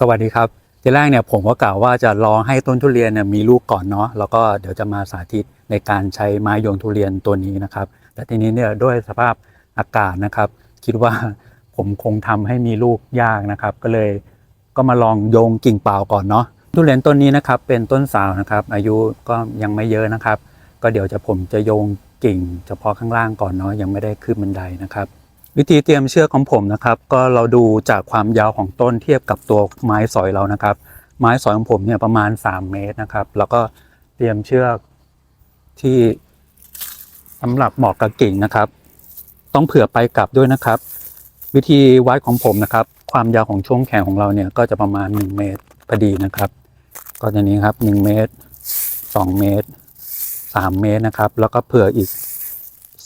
สวัสดีครับทีแรกเนี่ยผมก็กล่าวว่าจะรอให้ต้นทุเรียนเนี่ยมีลูกก่อนเนาะแล้วก็เดี๋ยวจะมาสาธิตในการใช้ไม้โยงทุเรียนตัวนี้นะครับแต่ทีนี้เนี่ยด้วยสภาพอากาศนะครับคิดว่าผมคงทำให้มีลูกยากนะครับก็มาลองโยงกิ่งเปล่าก่อนเนาะทุเรียนต้นนี้นะครับเป็นต้นสาวนะครับอายุก็ยังไม่เยอะนะครับก็เดี๋ยวผมจะโยงกิ่งเฉพาะข้างล่างก่อนเนาะยังไม่ได้ขึ้นบันไดนะครับวิธีเตรียมเชือกของผมนะครับก็เราดูจากความยาวของต้นเทียบกับตัวไม้สอยเรานะครับไม้สอยของผมเนี่ยประมาณ3 เมตรนะครับแล้วก็เตรียมเชือกที่สำหรับเหมาะกับกิ่งนะครับต้องเผื่อไปกลับด้วยนะครับวิธีวัดของผมนะครับความยาวของช่วงแขนของเราเนี่ยก็จะประมาณ1 เมตรพอดีนะครับก็อย่างนี้ครับ1 เมตร2 เมตร3 เมตรนะครับแล้วก็เผื่ออีก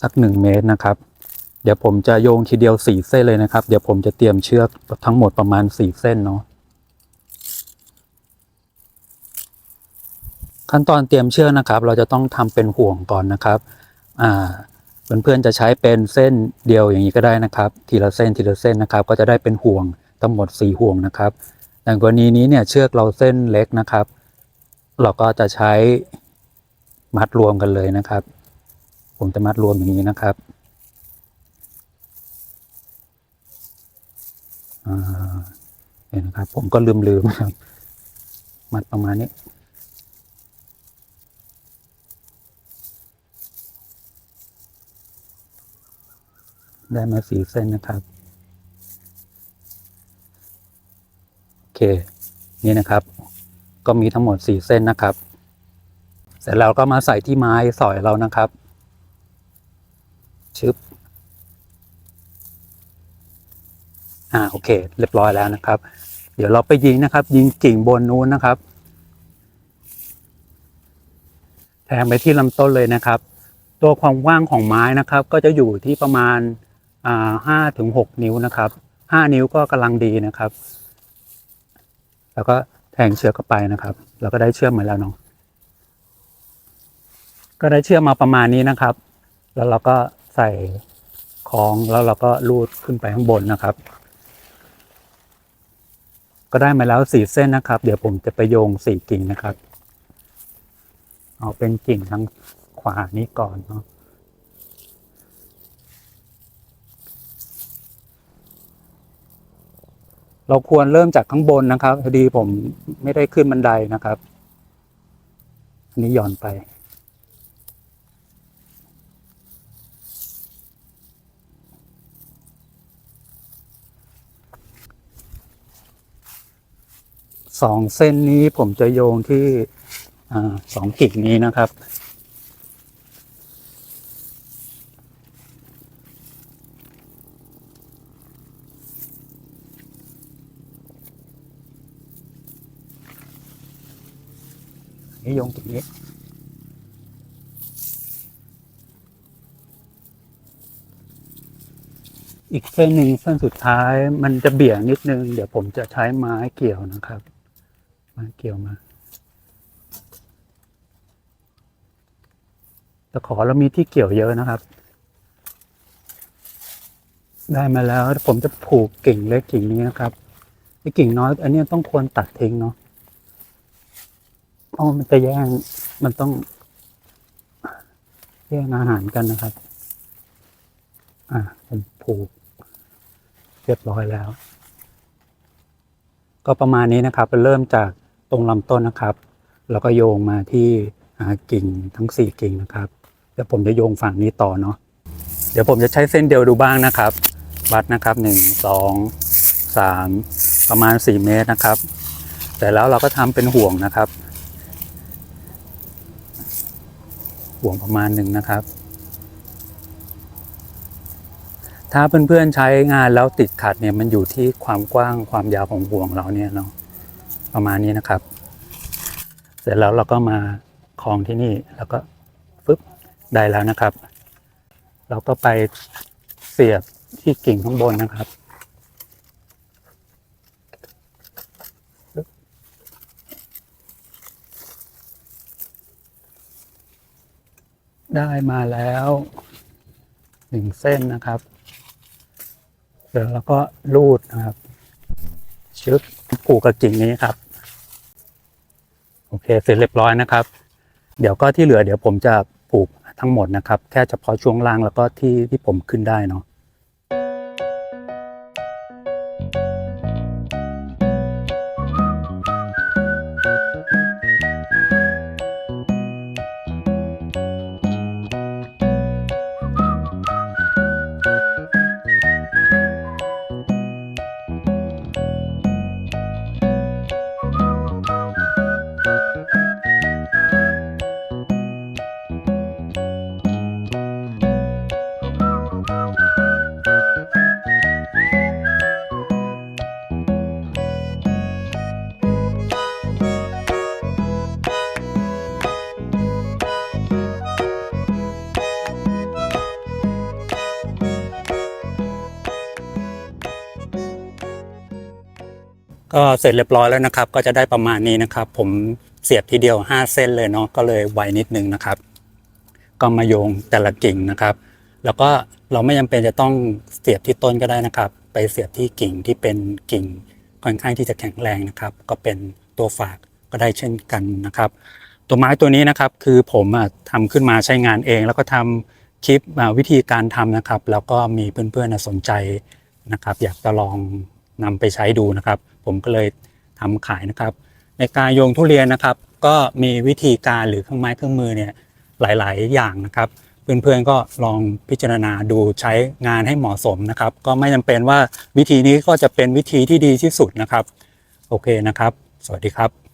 สัก1 เมตรนะครับเดี๋ยวผมจะโยงทีเดียว4 เส้นเลยนะครับเดี๋ยวผมจะเตรียมเชือกทั้งหมดประมาณ4 เส้นเนาะขั้นตอนเตรียมเชือกนะครับเราจะต้องทำเป็นห่วงก่อนนะครับเพื่อนๆจะใช้เป็นเส้นเดียวอย่างนี้ก็ได้นะครับทีละเส้นทีละเส้นนะครับก็จะได้เป็นห่วงทั้งหมด4 ห่วงนะครับอย่างกรณีนี้เนี่ยเชือกเราเส้นเล็กนะครับเราก็จะใช้มัดรวมกันเลยนะครับผมจะมัดรวมอย่างนี้นะครับเห็นนะครับผมก็ลืมครับมัดประมาณนี้ได้มา4 เส้นนะครับโอเคนี่นะครับก็มีทั้งหมด4 เส้นนะครับเสร็จแล้วก็มาใส่ที่ไม้สอยเรานะครับชึบโอเคเรียบร้อยแล้วนะครับเดี๋ยวเราไปยิงนะครับยิงกิ่งบนนู้นนะครับแทงไปที่ลำต้นเลยนะครับตัวความกว้างของไม้นะครับก็จะอยู่ที่ประมาณ5 ถึง 6 นิ้วนะครับ5 นิ้วก็กำลังดีนะครับแล้วก็แทงเชือกเข้าไปนะครับแล้วก็ได้เชือกมาแล้วเนาะก็ได้เชือกมาประมาณนี้นะครับแล้วเราก็ใส่คล้องแล้วเราก็ลูดขึ้นไปข้างบนนะครับก็ได้มาแล้ว4 เส้นนะครับเดี๋ยวผมจะไปโยง4 กิ่งนะครับเอาเป็นกิ่งทางขวานี้ก่อนเนาะเราควรเริ่มจากข้างบนนะครับพอดีผมไม่ได้ขึ้นบันไดนะครับอันนี้หย่อนไป2 เส้นนี้ผมจะโยงที่2 กิ่งนี้นะครับนี่โยงกิ่งนี้อีกเส้นหนึ่งเส้นสุดท้ายมันจะเบี่ยงนิดนึงเดี๋ยวผมจะใช้ไม้เกี่ยวนะครับไม้เกี่ยวมาแต่ขอเรามีที่เกี่ยวเยอะนะครับได้มาแล้วผมจะผูกกิ่งเล็กกิ่งนี้นะครับไอ้กิ่งน้อยอันนี้ต้องควรตัดทิ้งเนาะเพราะมันจะแย่งมันต้องแย่งอาหารกันนะครับผมผูกเรียบร้อยแล้วก็ประมาณนี้นะครับเริ่มจากตรงลำต้นนะครับแล้วก็โยงมาที่กิ่งทั้ง4 กิ่งนะครับเดี๋ยวผมจะโยงฝั่งนี้ต่อเนาะเดี๋ยวผมจะใช้เส้นเดียวดูบ้างนะครับวัดนะครับ1 2 3ประมาณ4 เมตรนะครับแต่แล้วเราก็ทำเป็นห่วงนะครับห่วงประมาณ1นะครับถ้าเพื่อนๆใช้งานแล้วติดขัดเนี่ยมันอยู่ที่ความกว้างความยาวของห่วงเราเนี่ยเนาะประมาณนี้นะครับเสร็จแล้วเราก็มาคล้องที่นี่แล้วก็ฟึบได้แล้วนะครับเราก็ไปเสียบที่กิ่งข้างบนนะครับได้มาแล้ว1 เส้นนะครับเดี๋ยวเราก็ลูดนะครับชึบก ผูกกับกิ่งนี้ครับโอเคเสร็จเรียบร้อยนะครับเดี๋ยวก็ที่เหลือเดี๋ยวผมจะผูกทั้งหมดนะครับแค่เฉพาะช่วงล่างแล้วก็ที่ผมขึ้นได้เนาะก็เสร็จเรียบร้อยแล้วนะครับก็จะได้ประมาณนี้นะครับผมเสียบทีเดียว5เส้นเลยเนาะก็เลยไวนิดนึงนะครับก็มาโยงแต่ละกิ่งนะครับแล้วก็เราไม่จำเป็นจะต้องเสียบที่ต้นก็ได้นะครับไปเสียบที่กิ่งที่เป็นกิ่งค่อนข้างที่จะแข็งแรงนะครับก็เป็นตัวฝากก็ได้เช่นกันนะครับตัวไม้ตัวนี้นะครับคือผมทำขึ้นมาใช้งานเองแล้วก็ทำคลิปวิธีการทำนะครับแล้วก็มีเพื่อนๆสนใจนะครับอยากจะลองนำไปใช้ดูนะครับผมก็เลยทำขายนะครับในการโยงทุเรียนนะครับก็มีวิธีการหรือเครื่องไม้เครื่องมือเนี่ยหลายๆอย่างนะครับเพื่อนๆก็ลองพิจารณาดูใช้งานให้เหมาะสมนะครับก็ไม่จำเป็นว่าวิธีนี้ก็จะเป็นวิธีที่ดีที่สุดนะครับโอเคนะครับสวัสดีครับ